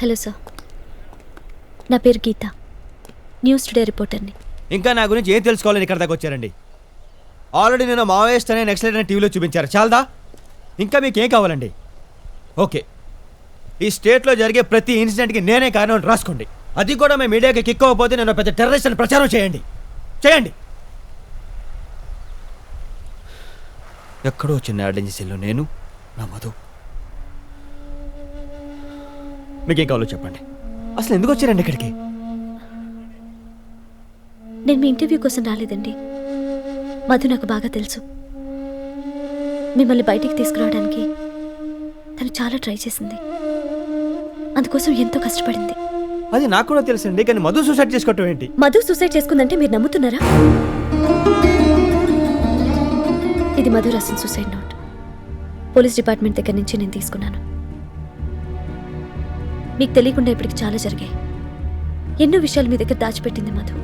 Hello sir, నా పేరు గీత, news today రిపోర్టర్ని. ఇంకా నా గురించి ఏం తెలుసుకోవాలని ఇక్కడ దాకా వచ్చారండి? ఆల్రెడీ నేను మావోయిస్ట్ అనే నెక్స్ట్ అని టీవీలో చూపించారు, చాలదా? ఇంకా మీకు ఏం కావాలండి? ఓకే, ఈ స్టేట్లో జరిగే ప్రతి ఇన్సిడెంట్కి నేనే కారణం రాసుకోండి. అది కూడా మేము మీడియాకి కిక్ అవ్వకపోతే నేను పెద్ద టెర్రరిస్ట్ అని ప్రచారం చేయండి. ఎక్కడో చిన్న యాడెన్సీలో నేను, నా మధు. మీకేం కావాలో చెప్పండి. అసలు ఎందుకు వచ్చారండి ఇక్కడికి? నేను మీ ఇంటర్వ్యూ కోసం రాలేదండి. మధు నాకు బాగా తెలుసు. మిమ్మల్ని బయటికి తీసుకురావడానికి తను చాలా ట్రై చేసింది, అందుకోసం ఎంతో కష్టపడింది. అది నాకు కూడా తెలుసండి, కానీ మధు సూసైడ్ చేసుకోవటం ఏంటి? మధు సూసైడ్ చేసుకుందంటే మీరు నమ్ముతున్నారా? ఇది మధు రాసిన సూసైడ్ నోట్. పోలీస్ డిపార్ట్మెంట్ దగ్గర నుంచి నేను తీసుకున్నాను. మీకు తెలియకుండా ఇప్పటికి చాలా జరిగాయి. ఎన్నో విషయాలు మీ దగ్గర దాచిపెట్టింది మధు.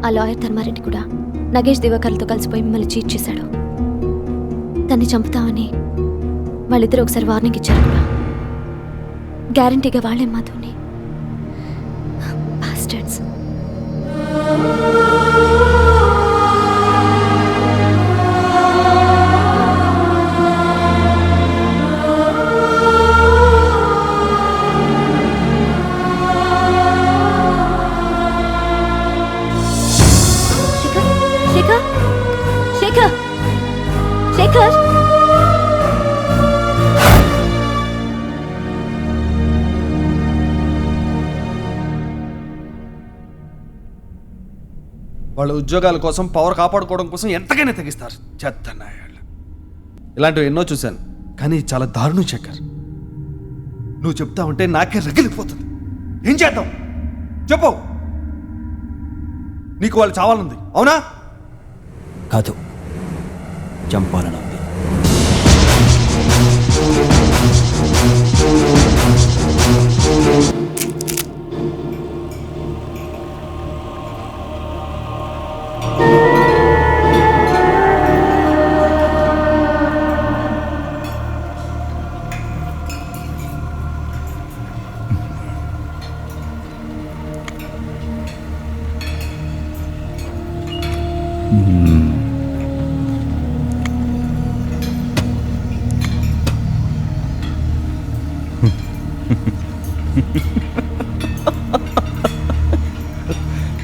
ఆ లాయర్ ధర్మారెడ్డి కూడా నగేష్ దివాకర్లతో కలిసిపోయి మిమ్మల్ని చీట్ చేశాడు. తన్ని చంపుతామని వాళ్ళిద్దరూ ఒకసారి వార్నింగ్ ఇచ్చారు కూడా. గ్యారంటీగా వాళ్ళే మధుని. బాస్టర్డ్స్. శేఖర్, వాళ్ళ ఉద్యోగాల కోసం, పవర్ కాపాడుకోవడం కోసం ఎంతకైనా తెగిస్తారు. చెత్తనాయాళ్ళు ఇలాంటివి ఎన్నో చూశాను, కానీ చాలా దారుణం శేఖర్. నువ్వు చెప్తా ఉంటే నాకే రగిలిపోతుంది. ఏం చేద్దాం చెప్పు. నీకు వాళ్ళు చావాలనుంది, అవునా? కాదు, చంపాలని ఉంది.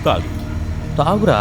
తాగు, తాగురా.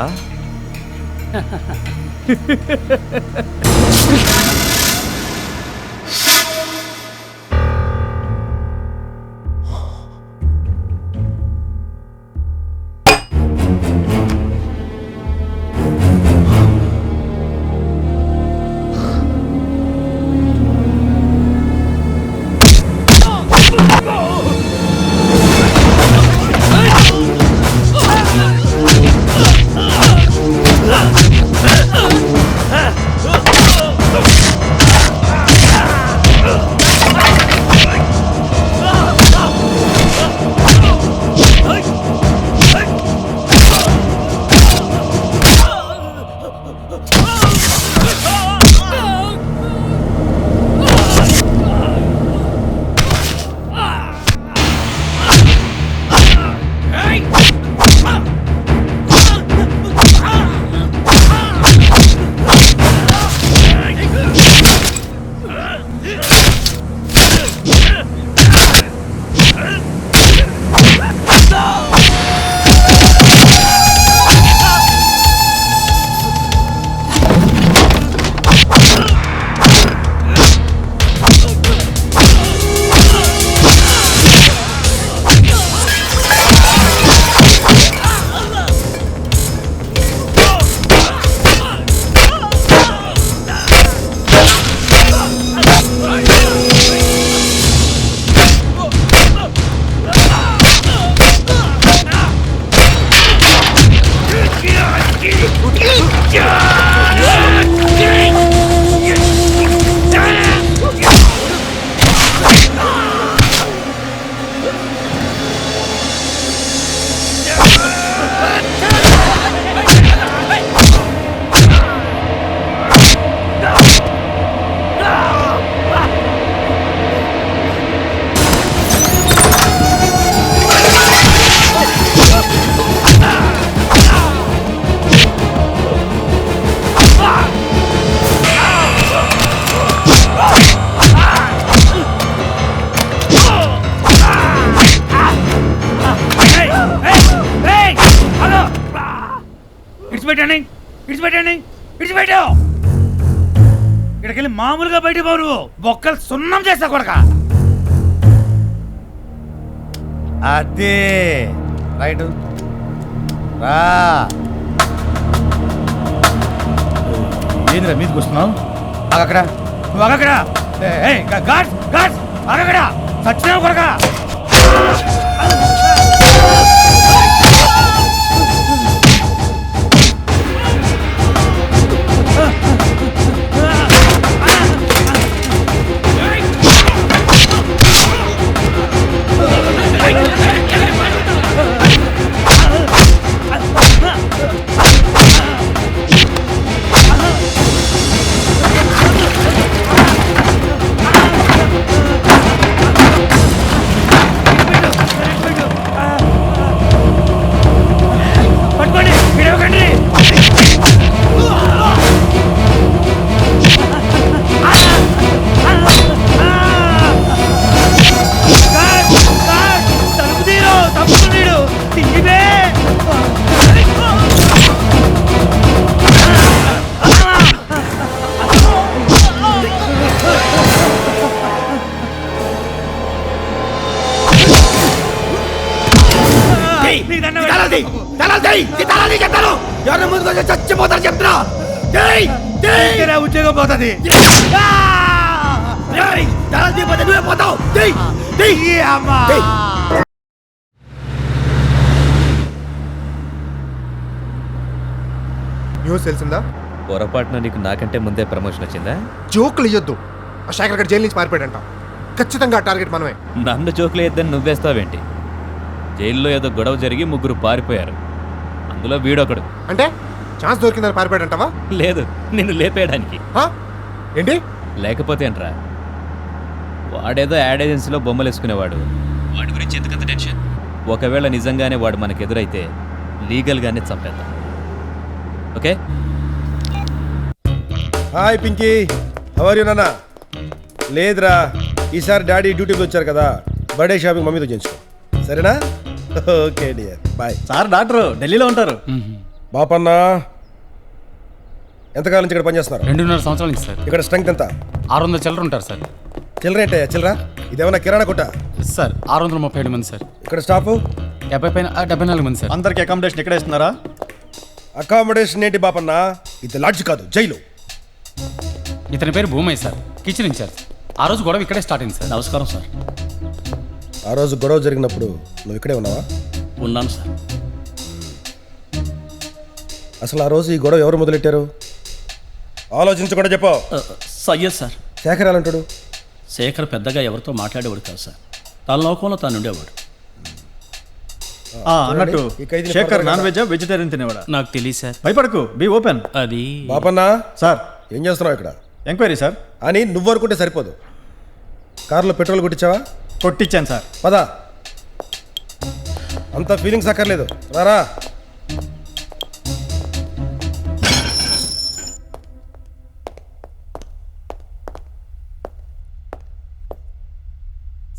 ఇడిచిపెట్టండి ఇడిచిపెట్టండి ఇడిచిపెట్టు. ఇక్కడికి వెళ్ళి మామూలుగా బయటికి పోరు, బొక్కలు సున్నం చేస్తా కొడక. అదే రైట్ రా. ఏంద్రా మీదకి వస్తున్నావు? అక్కడ నువ్వు అక్కడ గాడ్స్ గాడ్స్ అక్కడ సచ్చినావు కొడక. చచ్చిపోతారు చెప్తున్నా. ఉద్యోగం పోతుంది. నువ్వే పోతావు. న్యూస్ తెలిసిందా? పొరపాటున నీకు నాకంటే ముందే ప్రమోషన్ వచ్చిందా? జోకులు ఇయ్యొద్దు. ఆ శేఖర్ గడ్ జైలు నుంచి పారిపోయాడంట. ఖచ్చితంగా టార్గెట్ మనమే. నన్ను జోకులు వేద్దని నువ్వేస్తావేంటి? జైల్లో ఏదో గొడవ జరిగి 3 పారిపోయారు, అందులో వీడొకడు. అంటే ఛాన్స్ దొరికిందని పారిపోయాడంటావా? లేదు, నిన్ను లేపేయడానికి. ఏంటి? లేకపోతే ఏంట్రా, వాడేదో యాడ్ ఏజెన్సీలో బొమ్మలు వేసుకునేవాడు. వాడి గురించి ఎందుకంత టెన్షన్? ఒకవేళ నిజంగానే వాడు మనకు ఎదురైతే లీగల్గానే చంపేద్దాం. Okay? Hi Pinky, how are you నాన్న? లేదురా, ఈసారి డాడీ డ్యూటీకి వచ్చారు కదా, బర్త్డే షాపింగ్ మమ్మీతో చేయించుకో, సరేనా? Okay dear, bye. Sir doctor ఢిల్లీలో ఉంటారు. బాపన్నా, ఎంతకాలం నుంచి ఇక్కడ పనిచేస్తున్నారు? 2.5 సంవత్సరాల నుంచి సార్. ఇక్కడ స్ట్రెంగ్త్ ఎంత? 600 చిల్లర ఉంటారు సార్. చిల్లర ఏంటయ్యా చిల్లరా? ఇదేమన్నా కిరాణా కొట్ట? సార్ 637 మంది సార్. ఇక్కడ స్టాఫ్ 70 పైన 74 మంది సార్. అందరికి అకామిడేషన్ ఎక్కడ ఇస్తున్నారా? అకామిడేషన్ ఏంటి బాపన్నా, ఇది లాడ్జ్ కాదు, జైలు. ఇతని పేరు భూమయ్య సార్, కిచెన్ ఇన్ఛార్జ్. ఆ రోజు గొడవ ఇక్కడే స్టార్ట్ అయింది సార్. నమస్కారం సార్. ఆ రోజు గొడవ జరిగినప్పుడు నువ్వు ఇక్కడే ఉన్నావా? ఉన్నాను సార్. అసలు ఆ రోజు ఈ గొడవ ఎవరు మొదలెట్టారు? ఆలోచించకుండా చెప్పు. సయ్యద్ సార్. శేఖర్ అలాంటాడు? శేఖర్ పెద్దగా ఎవరితో మాట్లాడేవాడు కాదు సార్, తన లోకంలో తాను ఉండేవాడు. అన్నట్టు ఈ ఖైదీని శేఖర్ పట్టుకోరా. నాన్ వెజ్ వెజిటేరియన్ తినేవాడా? నాకు తెలియదు సార్. భయపడకు, బీ ఓపెన్. అది బాపన్నా, సార్ ఏం చేస్తున్నావు ఇక్కడ? Enquiry sir. అని నువ్వు అనుకుంటే సరిపోదు. కారులో పెట్రోల్ కొట్టించావా? కొట్టించాను సార్. పద, అంత ఫీలింగ్స్ అక్కర్లేదు, రారా.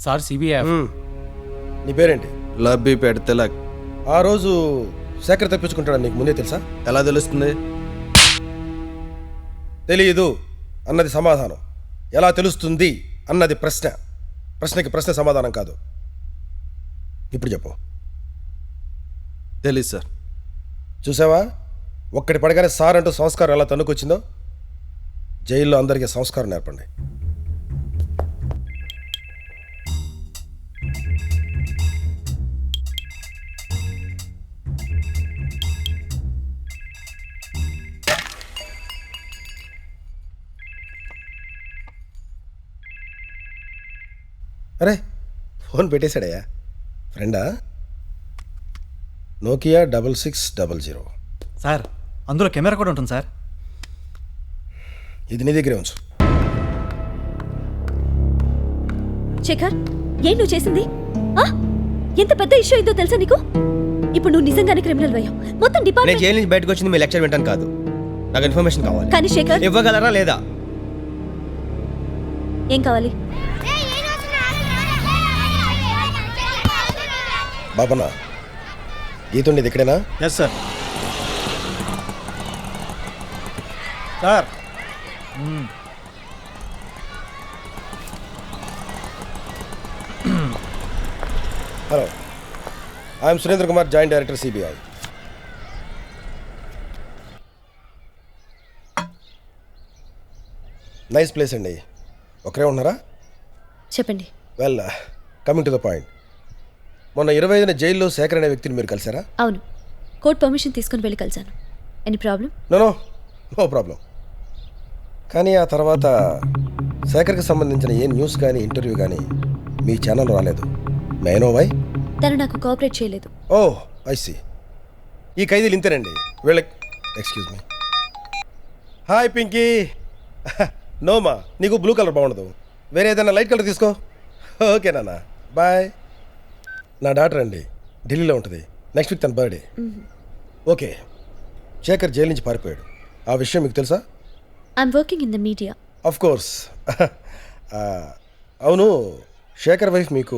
Sir CBI. నీ పేరేంటి? లబ్బి పెడితే ఆ రోజు శేఖర్ తప్పించుకుంటాడని నీకు ముందే తెలుసా? ఎలా తెలుస్తుంది? తెలియదు అన్నది సమాధానం, ఎలా తెలుస్తుంది అన్నది ప్రశ్న. ప్రశ్నకి ప్రశ్న సమాధానం కాదు. ఇప్పుడు చెప్పు. తెలీదు సార్. చూసావా, ఒక్కటి పడగానే సార్ అంటూ సంస్కారం ఎలా తన్నుకొచ్చిందో. జైల్లో అందరికీ సంస్కారం నేర్పండి. అరే, ఫోన్ పెట్టేశాడయ్యా. ఫ్రెండా? నోకియా 6600. సార్ అందులో కెమెరా కూడా ఉంటుంది సార్. ఇది నీ దగ్గరే ఉంచు. శేఖర్, ఏం నువ్వు చేసింది? ఎంత పెద్ద ఇష్యూ అయిందో తెలుసా నీకు? ఇప్పుడు నువ్వు నిజంగానే క్రిమినల్ అయ్యావు. మొత్తం నేను డిపార్ట్మెంట్. జైలు నుంచి బయటకు వచ్చింది మీ లెక్చర్ వింటాను కాదు, నాకు ఇన్ఫర్మేషన్ కావాలి. కానీ శేఖర్, ఇవ్వగలరా లేదా? ఏం కావాలి? బాబన్నా, గీతుండేది ఇక్కడేనా? Yes sir. Sir hello I'm Surendra Kumar, joint director CBI. Nice place అండి. ఒకరే ఉన్నారా? చెప్పండి. Well, coming to the point. మొన్న 25న జైల్లో శేఖర్ అనే వ్యక్తిని మీరు కలిసారా? అవును, కోర్ట్ పర్మిషన్ తీసుకుని వెళ్ళి కలిశాను. Any problem? No problem. కానీ ఆ తర్వాత శేఖర్కి సంబంధించిన ఏ న్యూస్ కానీ ఇంటర్వ్యూ కానీ మీ ఛానల్ రాలేదు. May I know why? తను నాకు కోఆపరేట్ చేయలేదు. Oh, I see. ఈ ఖైదీలు ఇంతేనండి. వీళ్ళకి ఎక్స్క్యూజ్ మీ. హాయ్ పింకీ. నోమా, నీకు బ్లూ కలర్ బాగుండదు, వేరే ఏదైనా లైట్ కలర్ తీసుకో. ఓకే నాన్న, బాయ్. నా డాటర్ అండి, ఢిల్లీలో ఉంటుంది. నెక్స్ట్ వీక్ తన బర్త్డే. ఓకే, శేఖర్ జైలు నుంచి పారిపోయాడు. ఆ విషయం మీకు తెలుసా? I'm working in the media. Of course. అవును, శేఖర్ వైఫ్ మీకు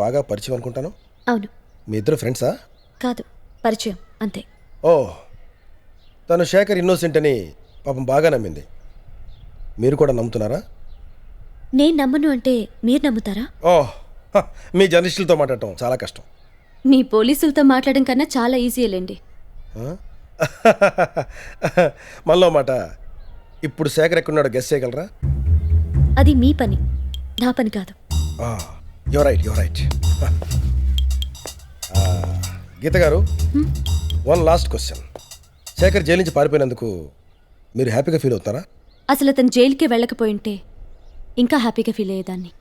బాగా పరిచయం అనుకుంటాను. అవును. మీ ఇద్దరు ఫ్రెండ్సా? కాదు, పరిచయం అంతే. ఓ, తను శేఖర్ ఇన్నోసెంట్ అని పాపం బాగా నమ్మింది. మీరు కూడా నమ్ముతున్నారా? నేను నమ్మను అంటే మీరు నమ్ముతారా? ఓహ్, మీ జర్నలిస్టులతో మాట్లాడటం చాలా కష్టం. మీ పోలీసులతో మాట్లాడడం కన్నా చాలా ఈజీలేండి. మనలో మాట. ఇప్పుడు శేఖర్ ఎక్కడున్నాడో గెస్ చేయగలరా? అది మీ పని, నా పని కాదు. Your right. గీత గారు, one last question. Shekhar jail నుంచి పారిపోయినందుకు మీరు హ్యాపీగా ఫీల్ అవుతారా? అసలు అతను జైలుకే వెళ్ళకపోయింటే ఇంకా హ్యాపీగా ఫీల్ అయ్యేదాన్ని.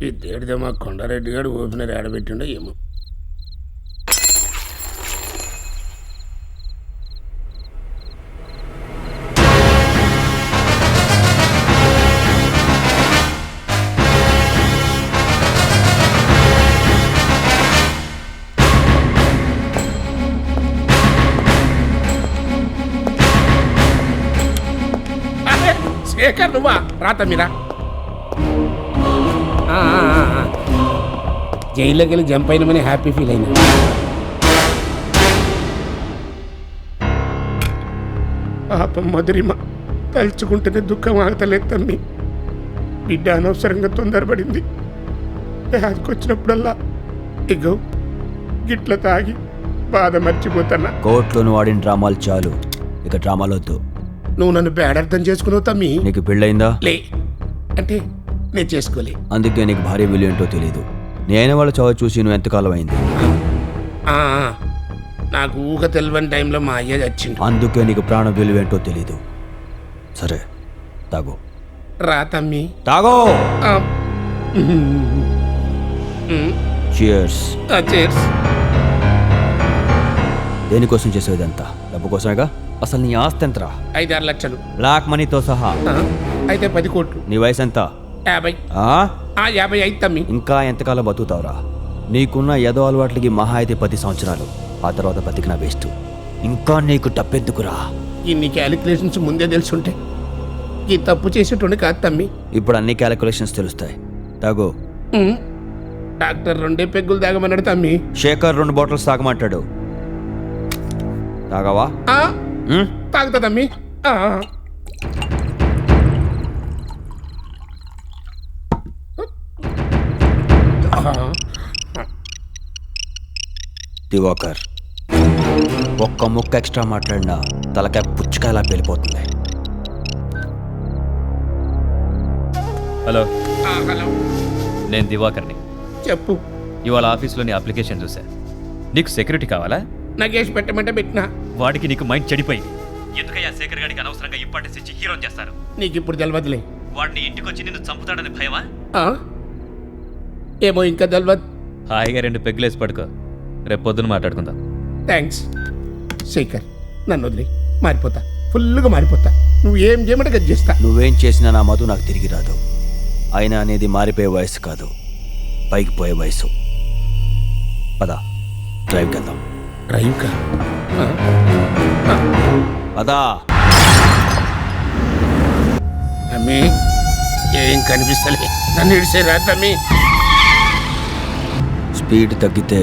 ఈ తేడితే మా కొండారెడ్డి గారు ఓపెనర్ ఆడబెట్టిండో ఏమో. శేఖర్ నువ్వా? రాత మీరా జైల్లోకి వెళ్ళి జంప్ అయినామని హ్యాపీ ఫీల్ అయినా. పాపం మధురిమ తలుచుకుంటేనే దుఃఖం ఆగతలేదు తమ్మి. బిడ్డ అనవసరంగా తొందరపడింది. వచ్చినప్పుడల్లా ఇగో గిట్ల తాగి బాధ మర్చిపోతున్నా. కోర్టులో వాడిన డ్రామాలు చాలు, ఇక డ్రామాలు వద్దు. నువ్వు నన్ను బ్యాడ్ అర్థం చేసుకున్నావు తమ్మి. నీకు పెళ్ళయిందా? లే అంటే నేను చేసుకోలే. అందుకే నీకు భార్య విలువ ఏంటో తెలీదు. నేను వాళ్ళ చావు చూసి నువ్వు ఎంతకాలం అయింది? నాకు ఊహ తెలియని టైంలో మా అయ్య చచ్చిండు. అందుకే నీకు ప్రాణ విలువ ఏంటో తెలీదు. సరే, తాగో. రా తమ్మి తాగో. చియర్స్. దేనికోసం చేసేదంతా? డబ్బు కోసమేగా. అసలు నీ ఆస్తి ఎంతరా? 5-6 లక్షలు బ్లాక్ మనీతో సహా. అయితే 10 కోట్లు. నీ వయసు ఎంత? 50. 50 అయితే తమ్మి. ఇంకా ఎంతకాలం బతుకుతావురా? నీకున్న ఏదో అలవాట్లకి మహా అయితే 10 సంవత్సరాలు. ఆ తర్వాత బతికినా వేస్ట్. ఇంకా నీకు డబ్బెందుకురా? ఇన్ని క్యాలిక్యులేషన్స్ ముందే తెలుసుంటే ఈ తప్పు చేసేటోని కాదు తమ్మి. ఇప్పుడు అన్ని క్యాలిక్యులేషన్స్ తెలుస్తాయి. తాగు. డాక్టర్ 2 పెగ్గులు తాగమన్నాడు తమ్మి. శేఖర్ 2 బాటిల్స్ తాగమంటాడు. తాగవా? తాగుతా తమ్మి. దివాకర్, ఒక్క ముక్క ఎక్స్ట్రా మాట్లాడినా తలకాయ పుచ్చకాయలా పేలిపోతుంది. హలో, హలో, నేను దివాకర్ని. చెప్పు. ఇవాళ ఆఫీస్లోని అప్లికేషన్ చూసా. నీకు సెక్యూరిటీ కావాలా? నగేష్ పెట్టమంటే పెట్టినా. వాడికి నీకు మైండ్ చెడిపోయింది. ఎందుకయ్యా శేఖర్ గారికి అనవసరంగా ఇంపార్టెన్స్ ఇచ్చి హీరో చేస్తారు? నీకు ఇప్పుడు తెలియదులే. వాడిని ఇంటికి వచ్చి నిన్ను చంపుతాడని భయమా? ఆ? ఏమో ఇంకా తెలియదు. హాయిగా 2 పెగ్గులేసి పడుకో, రేపు పొద్దున మాట్లాడుకుందాం. థ్యాంక్స్ శేఖర్, నన్ను వదిలే. మారిపోతా, ఫుల్గా మారిపోతా. నువ్వు ఏం చేయమంటే అది చేస్తా. నువ్వేం చేసినా నా మధు నాకు తిరిగి రాదు. ఆయన అనేది మారిపోయే వయసు కాదు, పైకి పోయే వయసు. పద, డ్రైవ్కి వెళ్దాం. డ్రైవ్ కా? పదా. తమ్మి ఏం కనిపిస్తలే, నన్ను ఇడిసే రా తమ్మి. స్పీడ్ తగ్గితే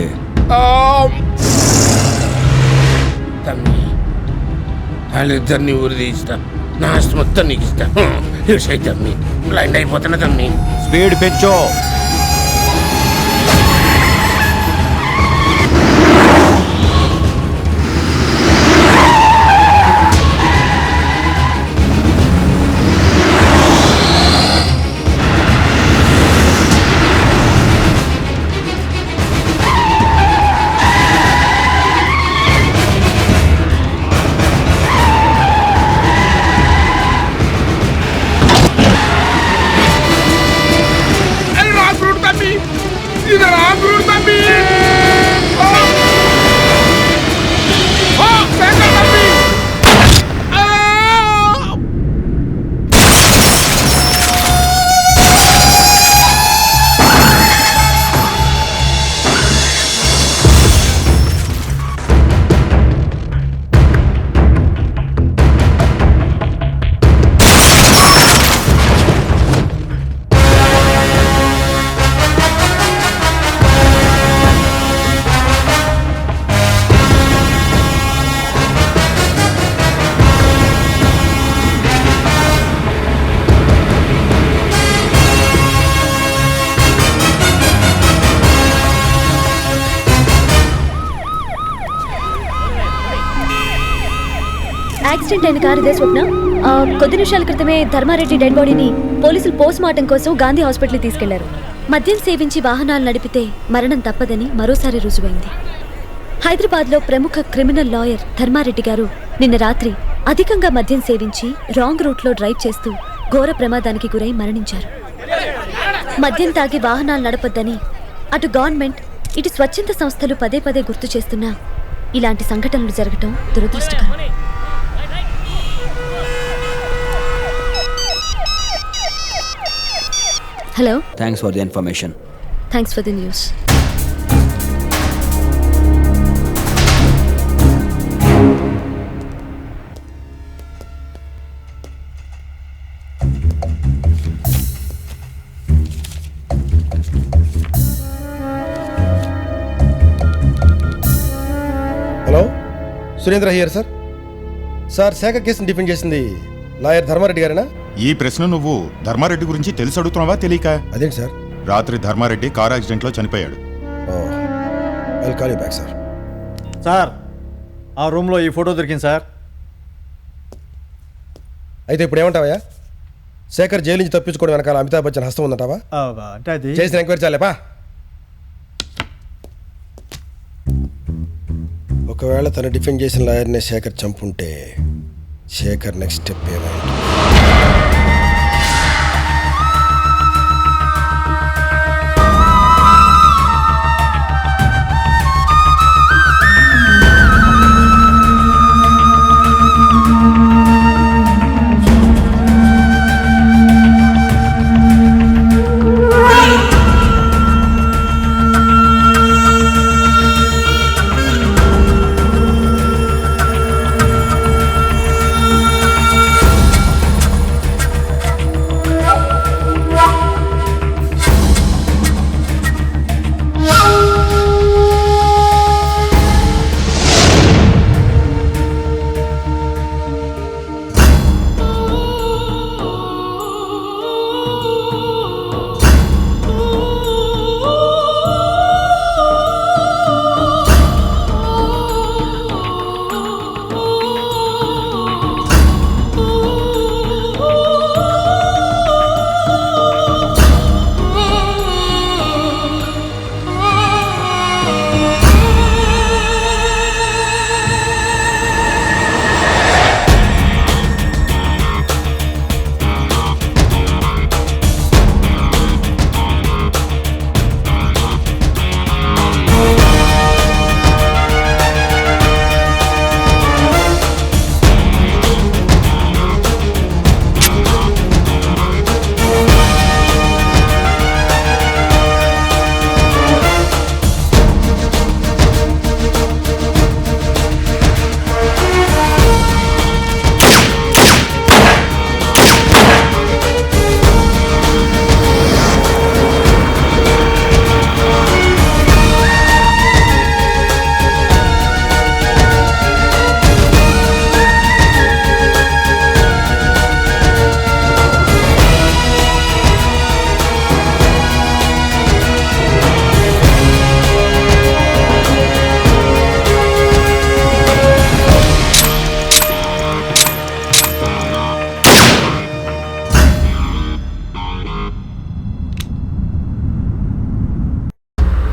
తమ్మి వాళ్ళిద్దరిని ఊరి తీస్తా, నా ఆస్తి మొత్తం నీకు ఇస్తా. ఇడిసే తమ్మి, బ్లైండ్ అయిపోతున్నా తమ్మి. స్పీడ్ పెంచో. యాక్సిడెంట్ అయిన కారు ఇదే స్వప్న. కొద్ది నిమిషాల క్రితమే ధర్మారెడ్డి డెడ్ బాడీని పోలీసులు పోస్ట్ మార్టం కోసం గాంధీ హాస్పిటల్కి తీసుకెళ్లారు. మద్యం సేవించి వాహనాలు నడిపితే మరణం తప్పదని మరోసారి రుజువైంది. హైదరాబాద్లో ప్రముఖ క్రిమినల్ లాయర్ ధర్మారెడ్డి గారు నిన్న రాత్రి అధికంగా మద్యం సేవించి రాంగ్ రూట్లో డ్రైవ్ చేస్తూ ఘోర ప్రమాదానికి గురై మరణించారు. మద్యం తాగి వాహనాలు నడపొద్దని అటు గవర్నమెంట్, ఇటు స్వచ్ఛంద సంస్థలు పదే పదే గుర్తు చేస్తున్నా ఇలాంటి సంఘటనలు జరగటం దురదృష్టకరం. Hello, thanks for the information. Thanks for the news. Hello, Surendra here sir. Sir, Shekhar కేసుని డిఫెండ్ చేసింది లాయర్ ధర్మారెడ్డి గారేనా? ఈ ప్రశ్న నువ్వు ధర్మారెడ్డి గురించి తెలిసి అడుగుతున్నావా తెలియక? అదేంటి సార్? రాత్రి ధర్మారెడ్డి కార్ యాక్సిడెంట్లో చనిపోయాడు. I'll call you back sir. Sir, ఆ రూమ్లో ఈ ఫోటో దొరికింది సార్. అయితే ఇప్పుడు ఏమంటావా? శేఖర్ జైలు నుంచి తప్పించుకోవడం వెనకాల అమితాబ్ బచ్చన్ హస్తం ఉందంటావా? అంటే అది చేసిన ఎంక్వైరీ చాలేపా. ఒకవేళ తను డిఫెండ్ చేసిన లాయర్నే శేఖర్ చంపుంటే శేఖర్ నెక్స్ట్ స్టెప్ ఏమైంది?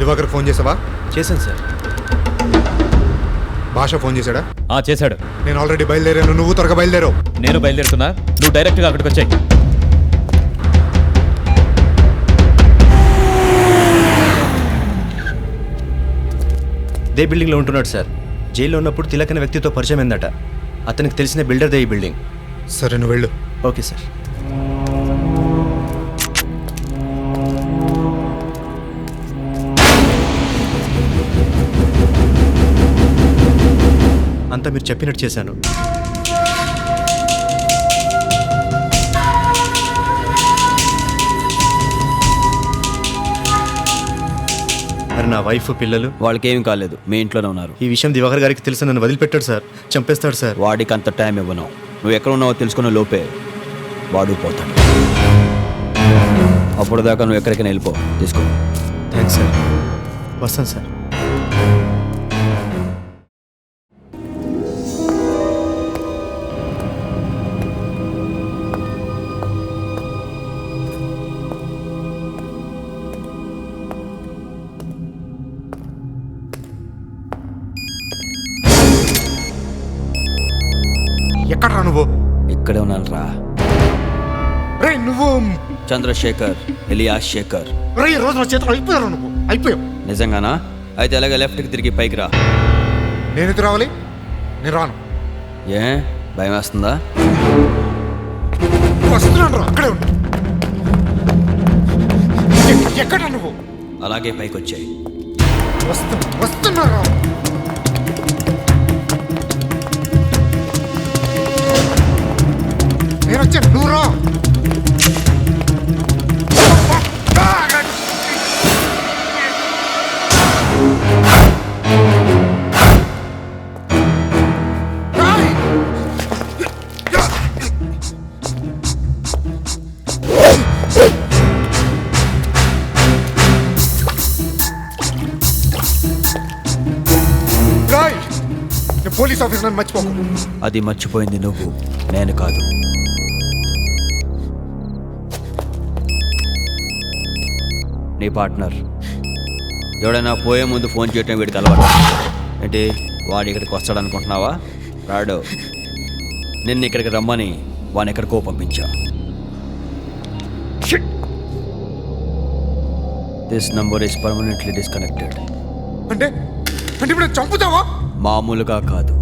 దివాకర్ ఫోన్ చేసావా? చేశాను సార్. భాష ఫోన్ చేశాడా? చేశాడు. నేను ఆల్రెడీ బయలుదేరాను, నువ్వు త్వరగా బయలుదేరు. నేను బయలుదేరుతున్నా, నువ్వు డైరెక్ట్గా అక్కడికి వచ్చాయి. దే బిల్డింగ్లో ఉంటున్నాడు సార్. జైల్లో ఉన్నప్పుడు తిలక్ అనే వ్యక్తితో పరిచయం ఏందట. అతనికి తెలిసిన బిల్డర్దే ఈ బిల్డింగ్. సరే నువ్వు వెళ్ళు. Okay sir. అంతా మీరు చెప్పినట్టు చేశాను. మరి నా వైఫ్ పిల్లలు? వాళ్ళకేం కాలేదు, మీ ఇంట్లోనే ఉన్నారు. ఈ విషయం దివాకర్ గారికి తెలిసి నన్ను వదిలిపెట్టాడు సార్. చంపేస్తాడు సార్. వాడికి అంత టైం ఇవ్వను. నువ్వు ఎక్కడ ఉన్నావో తెలుసుకున్న లోపే వాడు పోతాడు. అప్పుడు దాకా నువ్వు ఎక్కడికైనా వెళ్ళిపో. తీసుకో. Thanks sir. వస్తాను సార్. ఎక్కడ్రా నువ్వు? ఇక్కడే ఉన్నాను రా. రే నువ్వు చంద్రశేఖర్ ఎలియాస్ శేఖర్. రే ఈ రోజు నా చేతిలో అయిపోయారు. నువ్వు అయిపోయావు. నిజంగానా? అయితే అలాగే లెఫ్ట్కి తిరిగి పైకి రా. నేను ఎత్తు రావాలి? నేను రాను. ఏ భయం వేస్తుందా? వస్తున్నాను రా, అక్కడే ఉండు. ఎక్కడ నువ్వు? అలాగే పైకి వచ్చాయి. వస్తున్నా రా. నేను వచ్చాను, నువ్వు రా. పోలీస్ ఆఫీసర్ నన్ను మర్చిపోకు. అది మర్చిపోయింది నువ్వు, నేను కాదు. నీ పార్ట్నర్. ఎవడైనా పోయే ముందు ఫోన్ చేయటం వీడికి అలవాటు. ఏంటి వాడు ఇక్కడికి వస్తాడనుకుంటున్నావా? రాడు. నిన్ను ఇక్కడికి రమ్మని వాడిని ఎక్కడికో పంపించా. This number is permanently disconnected. అంటే ఇప్పుడు చంపుతావా? మామూలుగా కాదు.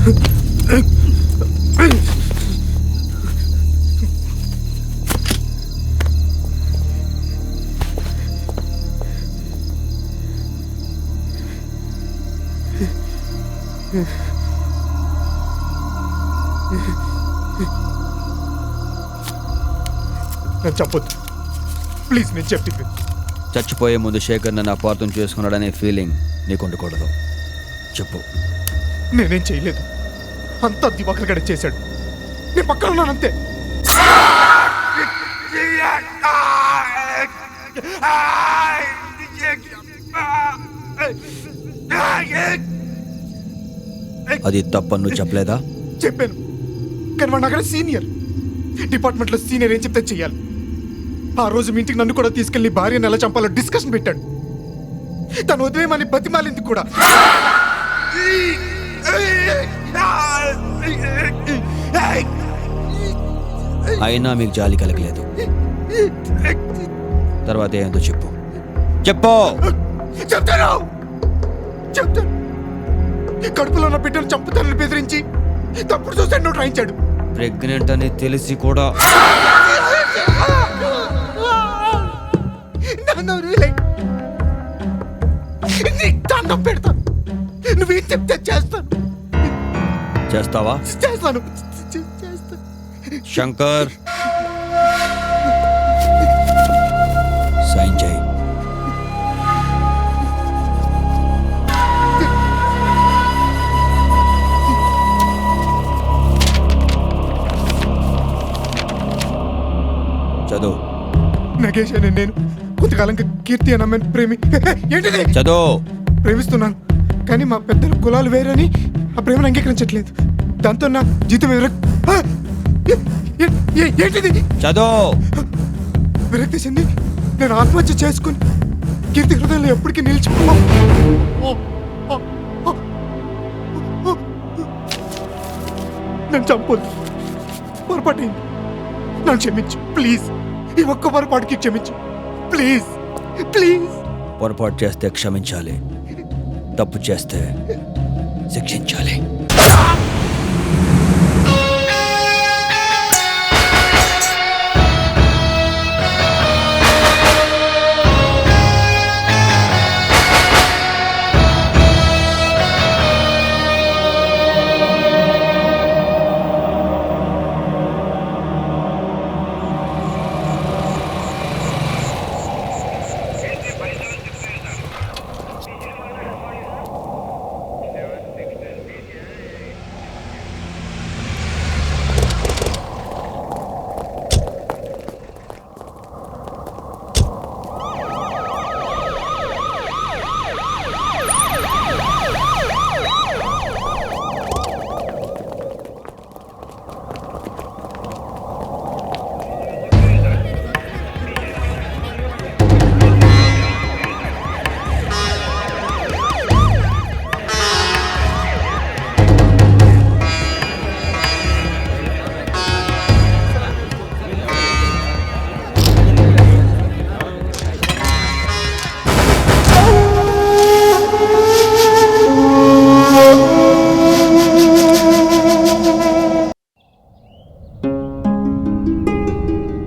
నన్ను చెప్పొద్దు ప్లీజ్, నేను చెప్పింది. చచ్చిపోయే ముందు శేఖర్ నన్ను అపార్థం చేసుకున్నాడనే ఫీలింగ్ నీకు ఉండకూడదు. చెప్పు. నేనేం చేయలేదు, అంతా దివాకర్ గడ చేశాడు. నేను పక్కన ఉన్నాను అంతే. అది తప్పని నువ్వు చెప్పలేదా? చెప్పాను, కానీ వాడు నాకన్నా సీనియర్. డిపార్ట్మెంట్లో సీనియర్ ఏం చెప్తే చెయ్యాలి. ఆ రోజు మీ ఇంటికి నన్ను కూడా తీసుకెళ్లి భార్యను ఎలా చంపాలో డిస్కషన్ పెట్టాడు. తను వదిలేమని బతిమాలింది కూడా. అయినా మీకు జాలి కలగలేదు. తర్వాత ఏందో చెప్పు. చెప్పు. చెప్తాను చెప్తాను. కడుపులో ఉన్న బిడ్డను చంపుతానని బెదిరించి తప్పుడు సూసైడ్ నోట్ రాయించాడు. ప్రెగ్నెంట్ అని తెలిసి కూడా దండం పెడతాను. నువ్వేం చెప్తే చేస్తాను. చేస్తావా? చేస్తాను. శంకర్, సైన్ చేయి. చదువు. నగేష్ అనే నేను కొంతకాలంగా కీర్తి అనే అమ్మాయిని ఏంటిది చదువు. ప్రేమిస్తున్నాను, కానీ మా పెద్దల కులాలు వేరని ఆ ప్రేమను అంగీకరించట్లేదు. దాంతో నా జీవితం ఏంటిది చదువు. విరక్తి చెంది నేను ఆత్మహత్య చేసుకుని కీర్తి హృదయంలో ఎప్పటికీ నిలిచిపో. నన్ను చంపొద్దు, పొరపాటైంది, నన్ను క్షమించు ప్లీజ్. ఈ ఒక్క పొరపాటుకి క్షమించు ప్లీజ్ ప్లీజ్. పొరపాటు చేస్తే క్షమించాలి, తప్పు చేస్తే శిక్షించాలి.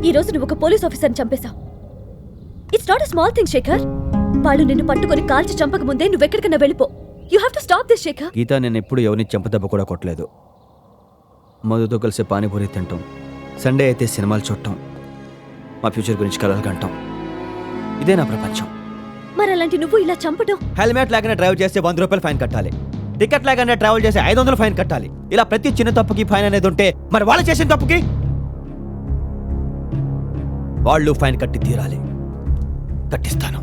ఈ రోజు నువ్వు ఒక పోలీస్ ఆఫీసర్ని చంపేశావు. It's not a small thing Shekhar. వాళ్ళు నిన్ను పట్టుకొని కాల్చి చంపక ముందే నువ్వెక్కడికన్నా వెళ్ళిపో. You have to stop this Shekhar. Geetha, నేను ఎప్పుడు ఎవరిని చెంపదెబ్బ కూడా కొట్టలేదు. మధుతో కలిసి పానీపూరి తింటాం, సండే అయితే సినిమాలు చూడటం, మా ఫ్యూచర్ గురించి కలలు కంటాం. ఇదే నా ప్రపంచం. మరి అలాంటి నువ్వు ఇలా చంపడం. హెల్మెట్ లేకుండా డ్రైవ్ చేస్తే 100 రూపాయలు ఫైన్ కట్టాలి. టికెట్ లేకుండా ట్రావెల్ చేస్తే 500 ఫైన్ కట్టాలి. ఇలా ప్రతి చిన్న తప్పుకి ఫైన్ అనేది ఉంటే మరి వాళ్ళు చేసిన తప్పుకి వాళ్ళు ఫైన్ కట్టి తీరాలి. కట్టిస్తాను.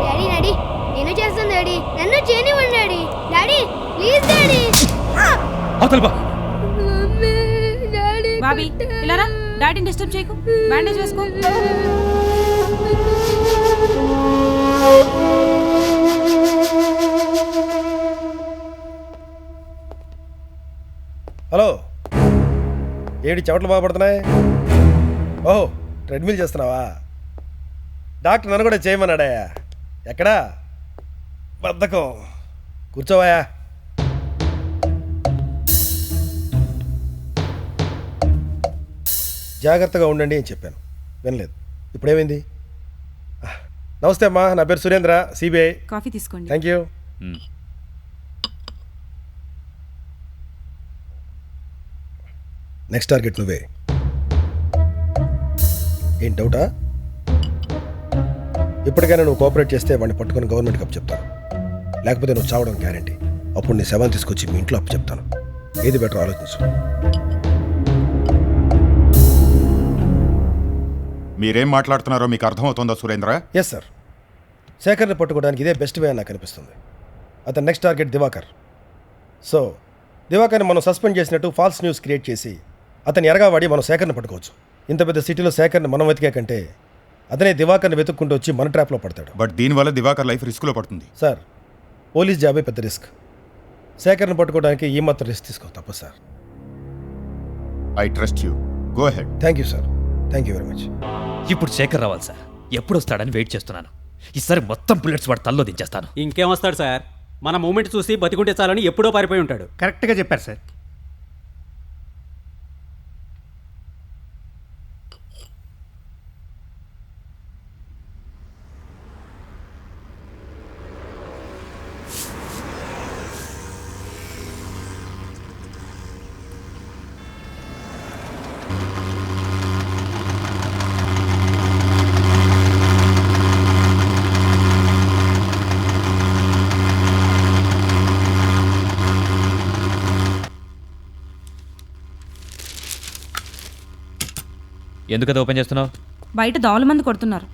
డాడీ డాడీ నేను చేస్తాను డాడీ, నన్ను చేయనివ్వండి daddy. Daddy please daddy. Bobby ఇలా రా, డాడీని డిస్టర్బ్ చేయకు, బ్యాండేజ్ వేసుకో. హలో, ఏడి చెమటలు బాగుపడుతున్నాయి? ఓహో, ట్రెడ్మిల్ చేస్తున్నావా? డాక్టర్ నన్ను కూడా చేయమన్నాడా? ఎక్కడా? బద్ధకం. కూర్చోవాయా. జాగ్రత్తగా ఉండండి అని చెప్పాను, వినలేదు. ఇప్పుడేమైంది? నమస్తే అమ్మా, నా పేరు సురేంద్ర, సిబిఐ. కాఫీ తీసుకోండి. Thank you. నెక్స్ట్ టార్గెట్ నువ్వే. ఏం డౌటా? ఇప్పటికైనా నువ్వు కోఆపరేట్ చేస్తే వాడిని పట్టుకొని గవర్నమెంట్కి అప్పు చెప్తాను, లేకపోతే నువ్వు చావడం గ్యారంటీ. అప్పుడు నీ శవాన్ని తీసుకొచ్చి మీ ఇంట్లో అప్పు చెప్తాను. ఏది బెటర్ ఆలోచించు. మీరేం మాట్లాడుతున్నారో మీకు అర్థమవుతుందా సురేంద్ర? Yes sir. శేఖర్ని పట్టుకోవడానికి ఇదే బెస్ట్ వే అని నాకు అనిపిస్తుంది. అతని నెక్స్ట్ టార్గెట్ దివాకర్. సో దివాకర్ని మనం సస్పెండ్ చేసినట్టు ఫాల్స్ న్యూస్ క్రియేట్ చేసి అతను ఎరగావాడి మనం శేఖర్ని పట్టుకోవచ్చు. ఇంత పెద్ద సిటీలో శేఖర్ని మనం వెతికే కంటే అతనే దివాకర్ని వెతుక్కుంటూ వచ్చి మన ట్రాప్లో పడతాడు. బట్ దీనివల్ల దివాకర్ లైఫ్ రిస్క్లో పడుతుంది. సార్, పోలీస్ జాబే పెద్ద రిస్క్. శేఖర్ని పట్టుకోవడానికి ఈ మాత్రం రిస్క్ తీసుకో తప్ప sir. I trust you, go ahead. Thank you sir, thank you very much. ఇప్పుడు శేఖర్ రావాలి సార్. ఎప్పుడు వస్తాడని వెయిట్ చేస్తున్నాను. ఈసారి మొత్తం బుల్లెట్స్ వాడు తల్లో దించేస్తాను. ఇంకేం వస్తాడు సార్? మన మూమెంట్ చూసి బతికుంటే చాలని ఎప్పుడో పారిపోయి ఉంటాడు. కరెక్ట్గా చెప్పారు సార్. ఎందుకది ఓపెన్ చేస్తున్నావు? బయట దోవల మంది కొడుతున్నారు.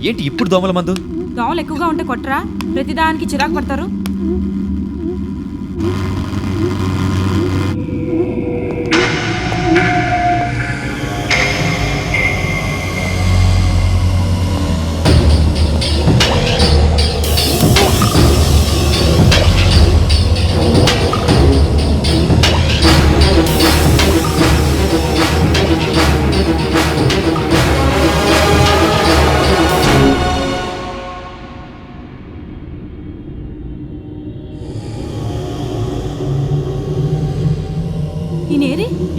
ఏంటి ఇప్పుడు దోమల మందు? దోవలు ఎక్కువగా ఉంటే కొట్టరా? ప్రతిదానికి చిరాకు పడతారు.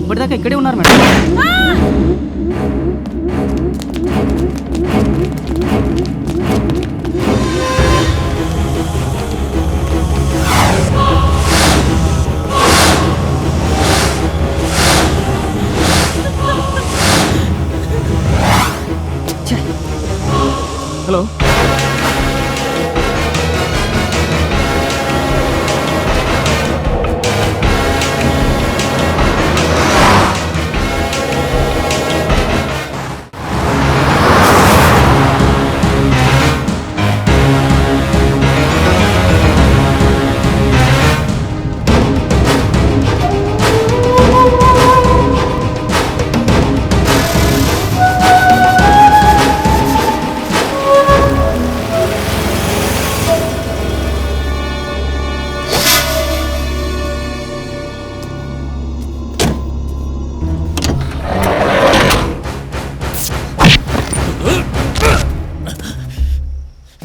ఇప్పటిదాకా ఇక్కడే ఉన్నారు మేడం. హలో,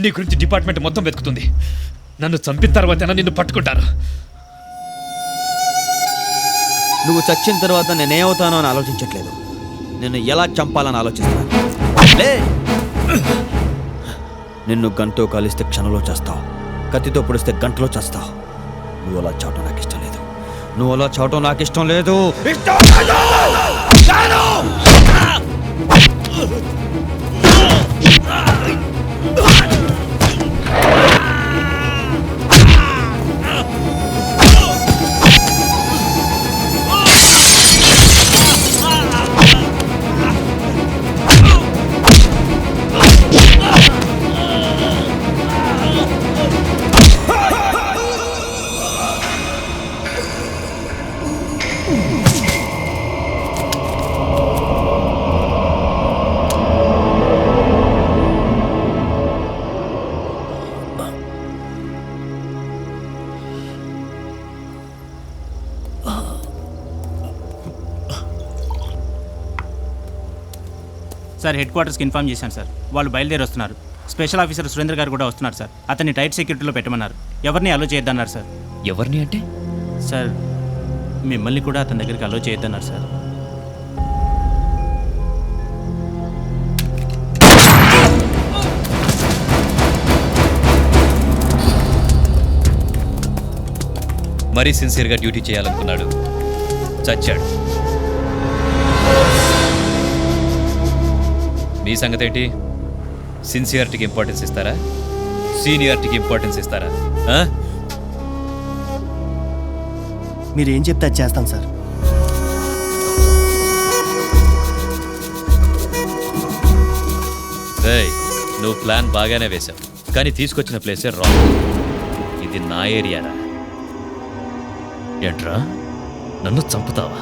నీ గురించి డిపార్ట్మెంట్ మొత్తం వెతుకుతుంది. నన్ను చంపిన తర్వాత నిన్ను పట్టుకుంటారు. నువ్వు చచ్చిన తర్వాత నేనేమవుతానో అని ఆలోచించట్లేదు, నిన్ను ఎలా చంపాలని ఆలోచిస్తున్నాను. నిన్ను గంటతో కలిస్తే క్షణంలో చేస్తావు, కత్తితో పొడిస్తే గంటలో చేస్తావు. నువ్వు అలా చావటం నాకు ఇష్టం లేదు. సార్ హెడ్ క్వార్టర్స్కి ఇన్ఫార్మ్ చేశాను సార్. వాళ్ళు బయలుదేరి వస్తున్నారు. స్పెషల్ ఆఫీసర్ సురేంద్ర గారు కూడా వస్తున్నారు సార్. అతన్ని టైట్ సెక్యూరిటీలో పెట్టమన్నారు. ఎవరిని అలో చేయొద్దన్నారు సార్. ఎవరిని అంటే? సార్ మిమ్మల్ని కూడా అతని దగ్గరికి అలో చేయొద్దన్నారు సార్. మరీ సిన్సియర్గా డ్యూటీ చేయాలనుకున్నాడు, చచ్చాడు. మీ సంగతి ఏంటి? సిన్సియారిటీకి ఇంపార్టెన్స్ ఇస్తారా, సీనియారిటీకి ఇంపార్టెన్స్ ఇస్తారా? మీరు ఏం చెప్తే అది చేస్తాం సార్. నువ్వు ప్లాన్ బాగానే వేశావు, కానీ తీసుకొచ్చిన ప్లేసే రాంగ్. ఇది నా ఏరియారా. ఏంట్రా, నన్ను చంపుతావా?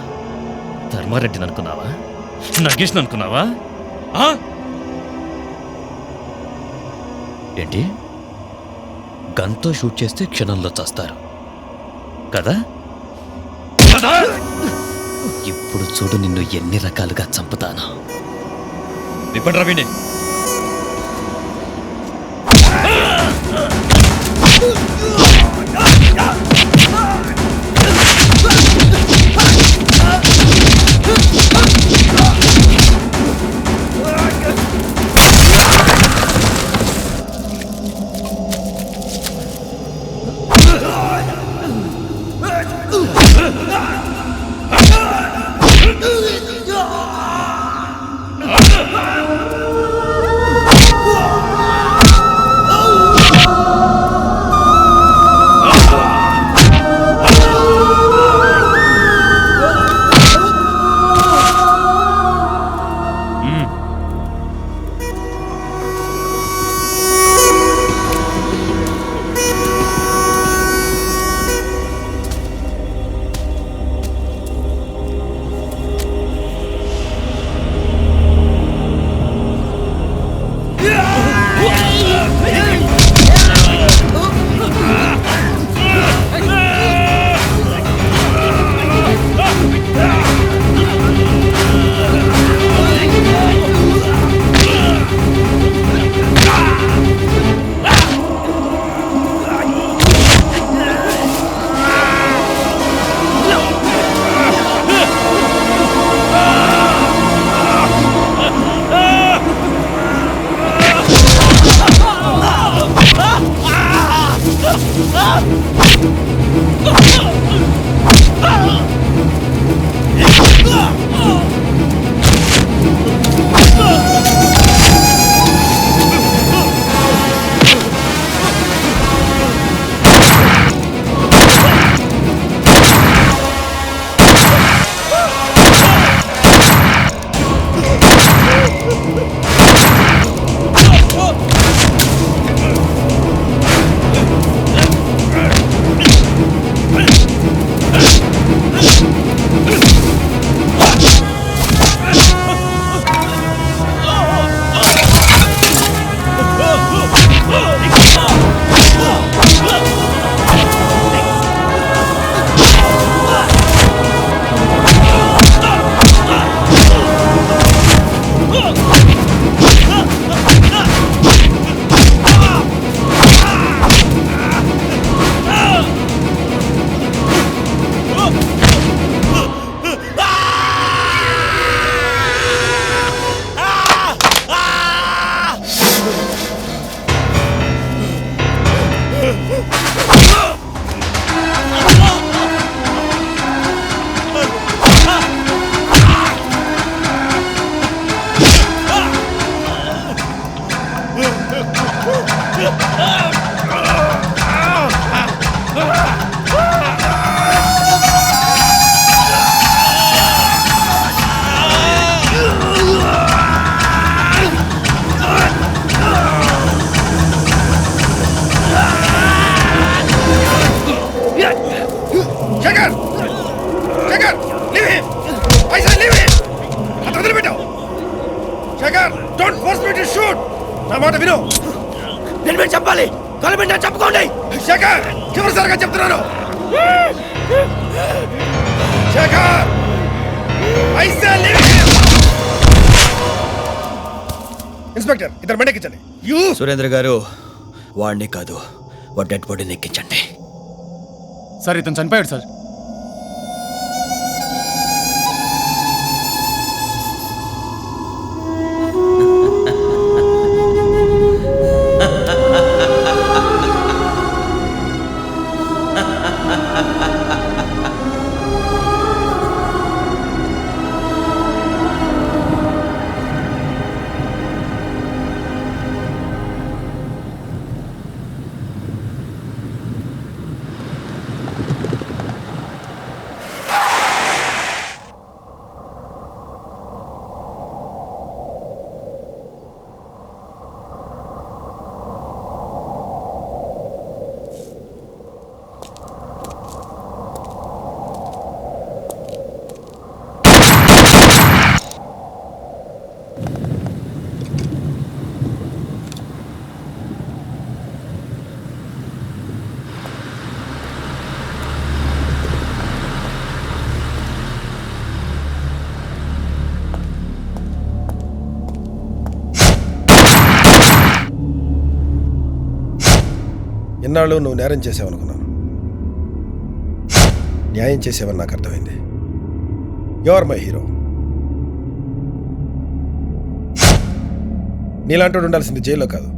ధర్మారెడ్డిని అనుకున్నావా? నగేష్ని అనుకున్నావా? ఏంటి, గన్తో షూట్ చేస్తే క్షణంలో చేస్తారు కదా? ఇప్పుడు చూడు నిన్ను ఎన్ని రకాలుగా చంపుతాను. విప్పండి రవిని. Shekhar Shekhar leave him I say leave him అతను వదిలిపెట్టావు Shekhar don't force me to shoot నా మాట విను నేను మీరు చెప్పాలి కాలబెట్టినా చెప్పుకోండి శేఖర్ చివరిసారిగా చెప్తున్నాను Shekhar I say leave him inspector ఇద్దరు బండెక్కించండి యూ సురేంద్ర గారు వాడిని కాదు వాడు డెడ్ బాడీని ఎక్కించండి. సార్ ఇతను చనిపోయాడు సార్. ఎన్నాళ్ళు నువ్వు నేరం చేసావనుకున్నాను. న్యాయం చేసేవని నాకు అర్థమైంది. You are my hero. నీలాంటి ఉండాల్సింది జైల్లో కాదు,